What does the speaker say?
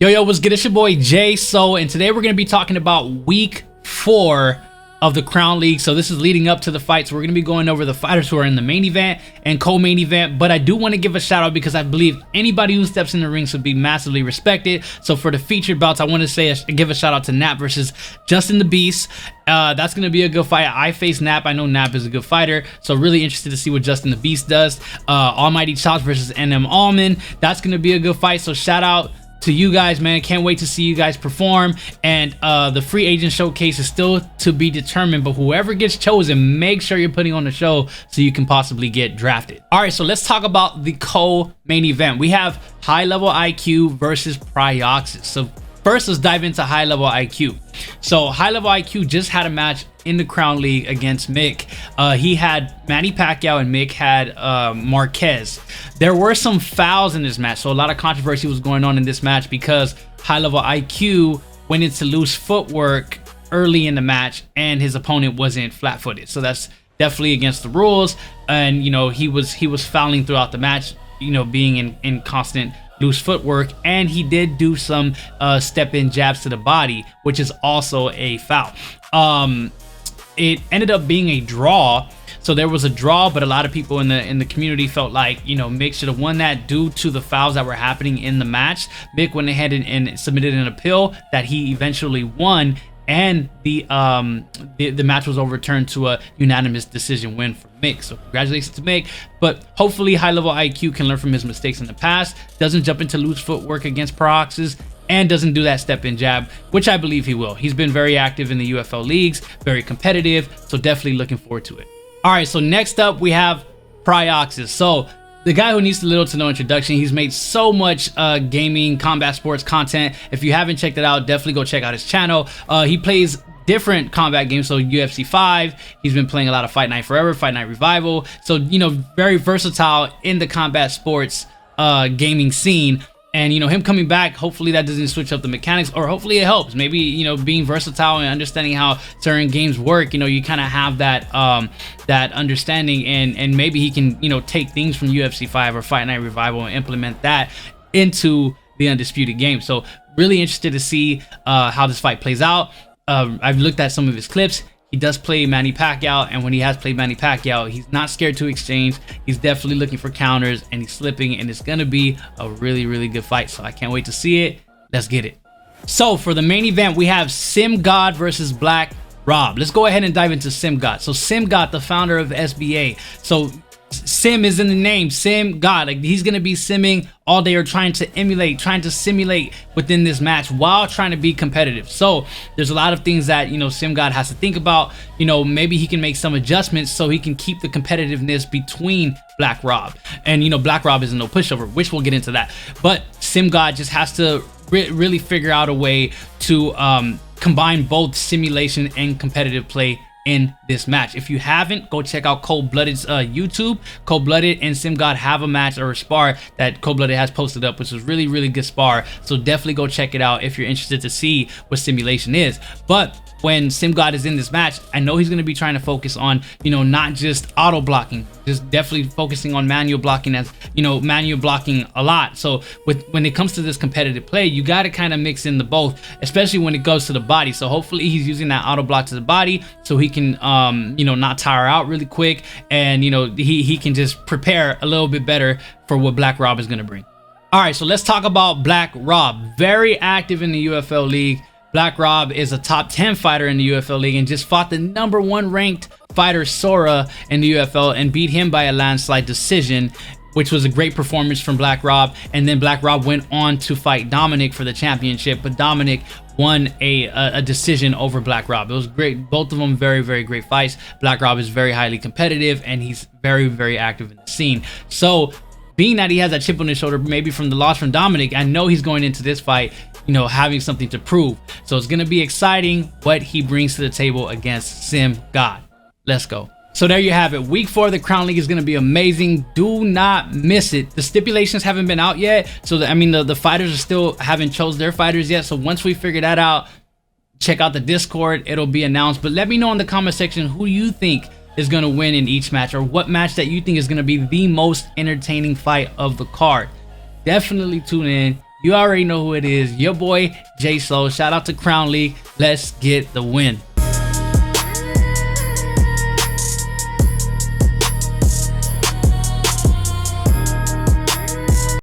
Yo, what's good? It's your boy Jay. And today we're going to be talking about week 4 of the Crown League. So this is leading up to the fight. So we're going to be going over the fighters who are in the main event and co-main event. But I do want to give a shout out because I believe anybody who steps in the ring should be massively respected. So for the featured bouts, I want to give a shout out to Nap versus Justin the Beast. That's going to be a good fight. I face Nap. I know Nap is a good fighter. So really interested to see what Justin the Beast does. Almighty Chops versus NM Allman. That's going to be a good fight. So shout out to you guys, man. Can't wait to see you guys perform. And the free agent showcase is still to be determined, but whoever gets chosen, make sure you're putting on the show so you can possibly get drafted. All right, so let's talk about the co-main event. We have High Level IQ versus PRYOXIS. So first, let's dive into High Level IQ. So High Level IQ just had a match in the Crown League against Mick. He had Manny Pacquiao and Mick had Marquez. There were some fouls in this match, so a lot of controversy was going on in this match because High Level IQ went into loose footwork early in the match and his opponent wasn't flat-footed. So that's definitely against the rules, and you know, he was fouling throughout the match, you know, being in constant loose footwork, and he did do some step-in jabs to the body, which is also a foul. It ended up being a draw. So there was a draw, but a lot of people in the community felt like, you know, Mick should have won that due to the fouls that were happening in the match. Mick went ahead and submitted an appeal that he eventually won, and the match was overturned to a unanimous decision win for Mick. So congratulations to Mick. But hopefully High Level IQ can learn from his mistakes in the past, doesn't jump into loose footwork against PRYOXIS, and doesn't do that step-in jab, which I believe he will. He's been very active in the UFL leagues, very competitive, so definitely looking forward to it. All right, so next up we have PRYOXIS. So the guy who needs little to no introduction. He's made so much gaming, combat sports content. If you haven't checked it out, definitely go check out his channel. He plays different combat games, so UFC 5. He's been playing a lot of Fight Night Forever, Fight Night Revival. So, you know, very versatile in the combat sports gaming scene. And, you know, him coming back, hopefully that doesn't switch up the mechanics, or hopefully it helps. Maybe, you know, being versatile and understanding how certain games work, you know, you kind of have that that understanding, and maybe he can, you know, take things from UFC 5 or Fight Night Revival and implement that into the Undisputed game. So really interested to see how this fight plays out. I've looked at some of his clips. He does play Manny Pacquiao, and when he has played Manny Pacquiao, he's not scared to exchange. He's definitely looking for counters, and he's slipping, and it's gonna be a really, really good fight. So I can't wait to see it. Let's get it. So for the main event, we have SIMGAWD versus BLACKROB. Let's go ahead and dive into SIMGAWD. So SIMGAWD, the founder of SBA. So Sim is in the name, SIMGAWD. Like, he's gonna be simming all day, or trying to simulate within this match while trying to be competitive. So there's a lot of things that, you know, SIMGAWD has to think about. You know, maybe he can make some adjustments so he can keep the competitiveness between BLACKROB. And, you know, BLACKROB isn't no pushover, which we'll get into that. But SIMGAWD just has to really figure out a way to combine both simulation and competitive play in this match. If you haven't, go check out Cold Blooded's YouTube. Cold Blooded and SIMGAWD have a match or a spar that Cold Blooded has posted up, which is really, really good spar. So definitely go check it out if you're interested to see what simulation is. But when SIMGAWD is in this match, I know he's going to be trying to focus on, you know, not just auto blocking, just definitely focusing on manual blocking, as, you know, manual blocking a lot. So when it comes to this competitive play, you got to kind of mix in the both, especially when it goes to the body. So hopefully he's using that auto block to the body so he can, you know, not tire out really quick, and, you know, he can just prepare a little bit better for what BLACKROB is going to bring. All right, so let's talk about BLACKROB. Very active in the UFL league. BLACKROB is a top 10 fighter in the UFL league and just fought the #1 ranked fighter Sora in the UFL and beat him by a landslide decision, which was a great performance from BLACKROB. And then BLACKROB went on to fight Dominic for the championship, but Dominic won a decision over BLACKROB. It was great. Both of them very, very great fights. BLACKROB is very highly competitive, and he's very, very active in the scene. So being that he has that chip on his shoulder, maybe from the loss from Dominic, I know he's going into this fight, you know, having something to prove. So it's going to be exciting what he brings to the table against SIMGAWD. Let's go. So there you have it. Week 4 of the Crown League is going to be amazing. Do not miss it. The stipulations haven't been out yet. So I mean, the fighters are still haven't chose their fighters yet. So once we figure that out, check out the Discord. It'll be announced. But let me know in the comment section who you think is going to win in each match, or what match that you think is going to be the most entertaining fight of the card. Definitely tune in You already know who it is. Your boy, J Soul. Shout out to Crown League. Let's get the win.